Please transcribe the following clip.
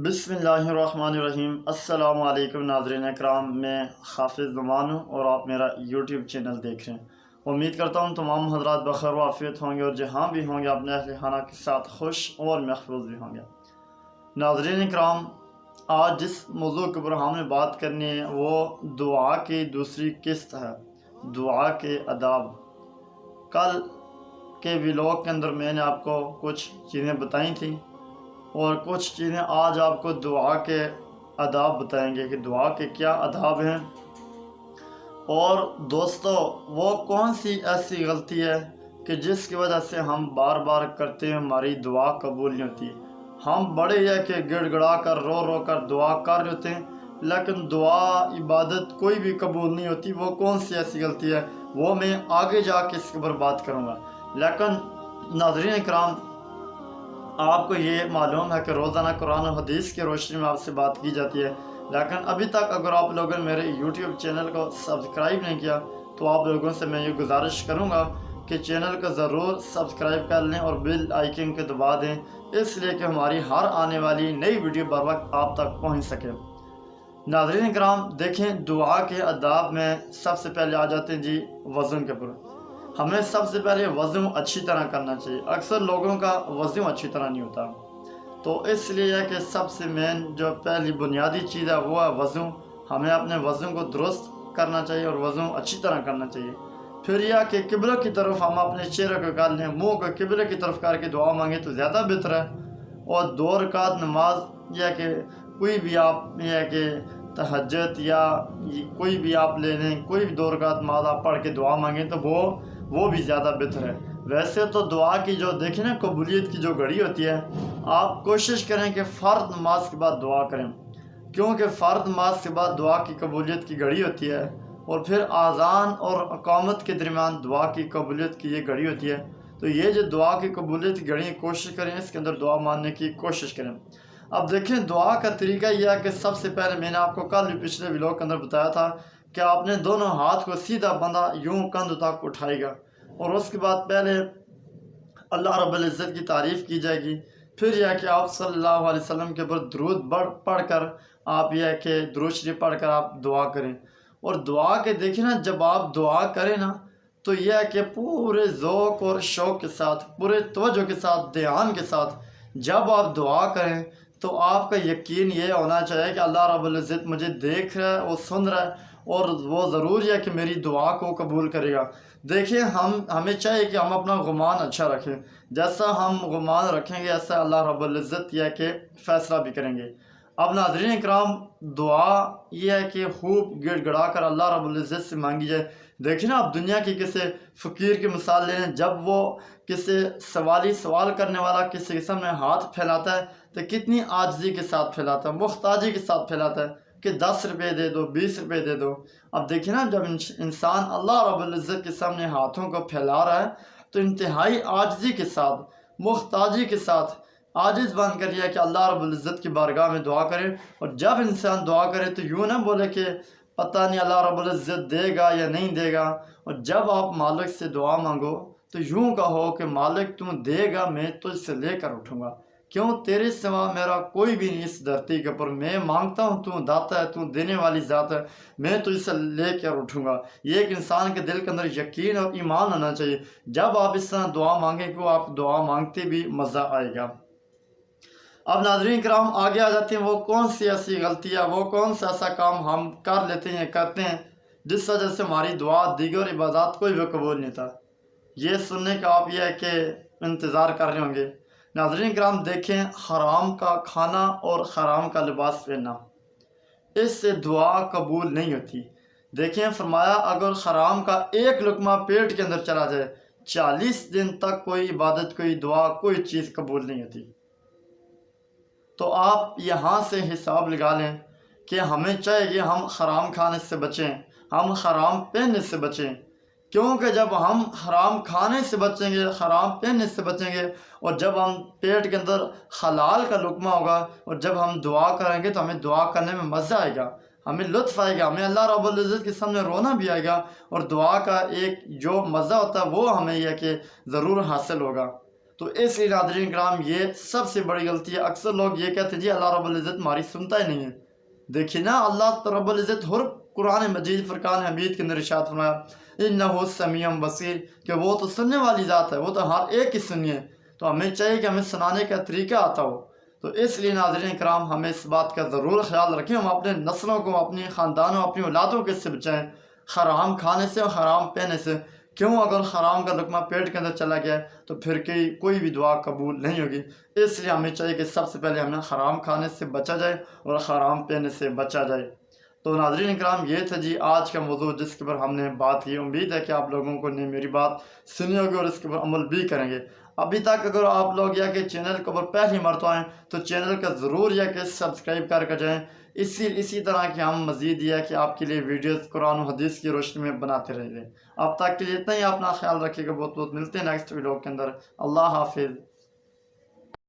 بسم اللہ الرحمن الرحیم۔ السلام علیکم ناظرین اکرام، میں حافظ نعمان ہوں اور آپ میرا یوٹیوب چینل دیکھ رہے ہیں۔ امید کرتا ہوں تمام حضرات بخیر و عافیت ہوں گے اور جہاں بھی ہوں گے اپنے اہل خانہ کے ساتھ خوش اور محفوظ بھی ہوں گے۔ ناظرین اکرام، آج جس موضوع کے اوپر ہم نے بات کرنی ہے وہ دعا کی دوسری قسط ہے، دعا کے آداب۔ کل کے ویلاگ کے اندر میں نے آپ کو کچھ چیزیں بتائی تھیں اور کچھ چیزیں آج آپ کو دعا کے آداب بتائیں گے کہ دعا کے کیا آداب ہیں۔ اور دوستو، وہ کون سی ایسی غلطی ہے کہ جس کی وجہ سے ہم بار بار کرتے ہیں ہماری دعا قبول نہیں ہوتی؟ ہم بڑے یہ کہ گڑ گڑا کر رو رو کر دعا کر رہے ہوتے ہیں لیکن دعا عبادت کوئی بھی قبول نہیں ہوتی۔ وہ کون سی ایسی غلطی ہے وہ میں آگے جا کے اس کے اوپر بات کروں گا۔ لیکن ناظرین اکرام، آپ کو یہ معلوم ہے کہ روزانہ قرآن و حدیث کی روشنی میں آپ سے بات کی جاتی ہے، لیکن ابھی تک اگر آپ لوگوں نے میرے یوٹیوب چینل کو سبسکرائب نہیں کیا تو آپ لوگوں سے میں یہ گزارش کروں گا کہ چینل کو ضرور سبسکرائب کر لیں اور بیل آئیکن کو دبا دیں، اس لیے کہ ہماری ہر آنے والی نئی ویڈیو بر وقت آپ تک پہنچ سکے۔ ناظرین اکرام، دیکھیں دعا کے آداب میں سب سے پہلے آ جاتے ہیں جی وضو کے اوپر۔ ہمیں سب سے پہلے وضو اچھی طرح کرنا چاہیے۔ اکثر لوگوں کا وضو اچھی طرح نہیں ہوتا، تو اس لیے ہے کہ سب سے مین جو پہلی بنیادی چیز ہے وہ ہے وضو۔ ہمیں اپنے وضو کو درست کرنا چاہیے اور وضو اچھی طرح کرنا چاہیے۔ پھر یہ کہ قبلہ کی طرف ہم اپنے چہرے کو کر لیں، منہ کو قبلے کی طرف کر کے دعا مانگیں تو زیادہ بہتر ہے۔ اور 2 رکعت نماز یا کہ کوئی بھی آپ یہ کہ تہجد یا کوئی بھی آپ لے لیں، کوئی بھی 2 رکعت نماز آپ پڑھ کے دعا مانگیں تو وہ بھی زیادہ بہتر ہے۔ ویسے تو دعا کی جو دیکھیں نا قبولیت کی جو گھڑی ہوتی ہے، آپ کوشش کریں کہ فرض نماز کے بعد دعا کریں، کیونکہ فرض نماز کے بعد دعا کی قبولیت کی گھڑی ہوتی ہے اور پھر اذان اور اقامت کے درمیان دعا کی قبولیت کی یہ گھڑی ہوتی ہے۔ تو یہ جو دعا کی قبولیت کی گھڑی کوشش کریں اس کے اندر دعا ماننے کی کوشش کریں۔ اب دیکھیں دعا کا طریقہ یہ ہے کہ سب سے پہلے میں نے آپ کو کل پچھلے ویلاگ کے اندر بتایا تھا کہ آپ نے دونوں ہاتھ کو سیدھا بندہ یوں کندھ تک اٹھائے گا اور اس کے بعد پہلے اللہ رب العزت کی تعریف کی جائے گی، پھر یہ کہ آپ صلی اللہ علیہ وسلم کے اوپر درود پڑھ کر آپ یہ کہ درود شریف پڑھ کر آپ دعا کریں۔ اور دعا کے دیکھیں نا، جب آپ دعا کریں نا تو یہ ہے کہ پورے ذوق اور شوق کے ساتھ، پورے توجہ کے ساتھ، دھیان کے ساتھ جب آپ دعا کریں تو آپ کا یقین یہ ہونا چاہیے کہ اللہ رب العزت مجھے دیکھ رہا ہے، وہ سن رہا ہے اور وہ ضروری ہے کہ میری دعا کو قبول کرے گا۔ دیکھیں ہمیں چاہیے کہ ہم اپنا گمان اچھا رکھیں، جیسا ہم گمان رکھیں گے ایسا اللہ رب العزت یہ کہ فیصلہ بھی کریں گے۔ اب ناظرین اکرام، دعا یہ ہے کہ خوب گڑ گڑا کر اللہ رب العزت سے مانگی جائے۔ دیکھیں نا، آپ دنیا کی کسی فقیر کی مثال لے لیں، جب وہ کسی سوال کرنے والا کسی قسم میں ہاتھ پھیلاتا ہے تو کتنی عاجزی کے ساتھ پھیلاتا ہے، محتاجی کے ساتھ پھیلاتا ہے کہ 10 روپے دے دو، 20 روپے دے دو۔ اب دیکھیں نا، جب انسان اللہ رب العزت کے سامنے ہاتھوں کو پھیلا رہا ہے تو انتہائی عاجزی کے ساتھ، محتاجی کے ساتھ عاجز بن کر یہ کہ اللہ رب العزت کی بارگاہ میں دعا کرے۔ اور جب انسان دعا کرے تو یوں نہ بولے کہ پتہ نہیں اللہ رب العزت دے گا یا نہیں دے گا۔ اور جب آپ مالک سے دعا مانگو تو یوں کہو کہ مالک تم دے گا، میں تجھ سے لے کر اٹھوں گا، کیوں تیرے سوا میرا کوئی بھی نہیں اس دھرتی کے اوپر۔ میں مانگتا ہوں، تو داتا ہے، تو دینے والی ذات ہے، میں تجھ سے لے کر اٹھوں گا۔ یہ ایک انسان کے دل کے اندر یقین اور ایمان ہونا چاہیے۔ جب آپ اس طرح دعا مانگیں کہ وہ آپ دعا مانگتے بھی مزہ آئے گا۔ اب ناظرین کرام، آگے آ جاتے ہیں وہ کون سی ایسی غلطی ہے، وہ کون سا ایسا کام ہم کر لیتے ہیں، کرتے ہیں جس وجہ سے ہماری دعا دیگر عبادات کوئی بھی قبول نہیں تھا۔ یہ سننے کا آپ یہ ہے کہ انتظار کر رہے ہوں گے۔ ناظرین کرام، دیکھیں حرام کا کھانا اور حرام کا لباس پہننا، اس سے دعا قبول نہیں ہوتی۔ دیکھیں فرمایا اگر حرام کا ایک لقمہ پیٹ کے اندر چلا جائے 40 دن تک کوئی عبادت، کوئی دعا، کوئی چیز قبول نہیں ہوتی۔ تو آپ یہاں سے حساب لگا لیں کہ ہمیں چاہیے کہ ہم حرام کھانے سے بچیں، ہم حرام پہننے سے بچیں، کیونکہ جب ہم حرام کھانے سے بچیں گے، حرام پہننے سے بچیں گے اور جب ہم پیٹ کے اندر حلال کا لقمہ ہوگا اور جب ہم دعا کریں گے تو ہمیں دعا کرنے میں مزہ آئے گا، ہمیں لطف آئے گا، ہمیں اللہ رب العزت کے سامنے رونا بھی آئے گا اور دعا کا ایک جو مزہ ہوتا ہے وہ ہمیں یہ کہ ضرور حاصل ہوگا۔ تو اس لیے ناظرین کرام یہ سب سے بڑی غلطی ہے۔ اکثر لوگ یہ کہتے ہیں جی اللہ رب العزت ہماری سنتا ہی نہیں ہے۔ دیکھیے نا، اللہ رب العزت ہر قرآن مجید فرقان حمید کے اندر ارشاد فرمایا انہ سمیع بصیر، کہ وہ تو سننے والی ذات ہے، وہ تو ہر ایک کی سنی ہے۔ تو ہمیں چاہیے کہ ہمیں سنانے کا طریقہ آتا ہو۔ تو اس لیے ناظرین کرام ہمیں اس بات کا ضرور خیال رکھیں، ہم اپنے نسلوں کو، اپنی خاندانوں، اپنی اولادوں کو اس سے بچائیں، حرام کھانے سے اور حرام پہنے سے۔ کیوں؟ اگر حرام کا لقمہ پیٹ کے اندر چلا گیا تو پھر کوئی بھی دعا قبول نہیں ہوگی۔ اس لیے ہمیں چاہیے کہ سب سے پہلے ہمیں حرام کھانے سے بچا جائے اور حرام پہنے سے بچا جائے۔ تو ناظرین کرام یہ تھا جی آج کا موضوع جس کے اوپر ہم نے بات کی۔ امید ہے کہ آپ لوگوں کو نے میری بات سنی ہوگی اور اس کے اوپر عمل بھی کریں گے۔ ابھی تک اگر آپ لوگ یا کہ چینل کے اوپر پہلی مرتبہ آئیں تو چینل کا ضرور یا کہ سبسکرائب کر کے جائیں، اسی طرح کہ ہم مزید یہ کہ آپ کے لیے ویڈیوز قرآن و حدیث کی روشنی میں بناتے رہیں گے۔ اب تک کے لیے اتنا ہی، اپنا خیال رکھیے گا، بہت بہت ملتے ہیں نیکسٹ ویڈیو کے اندر۔ اللہ حافظ۔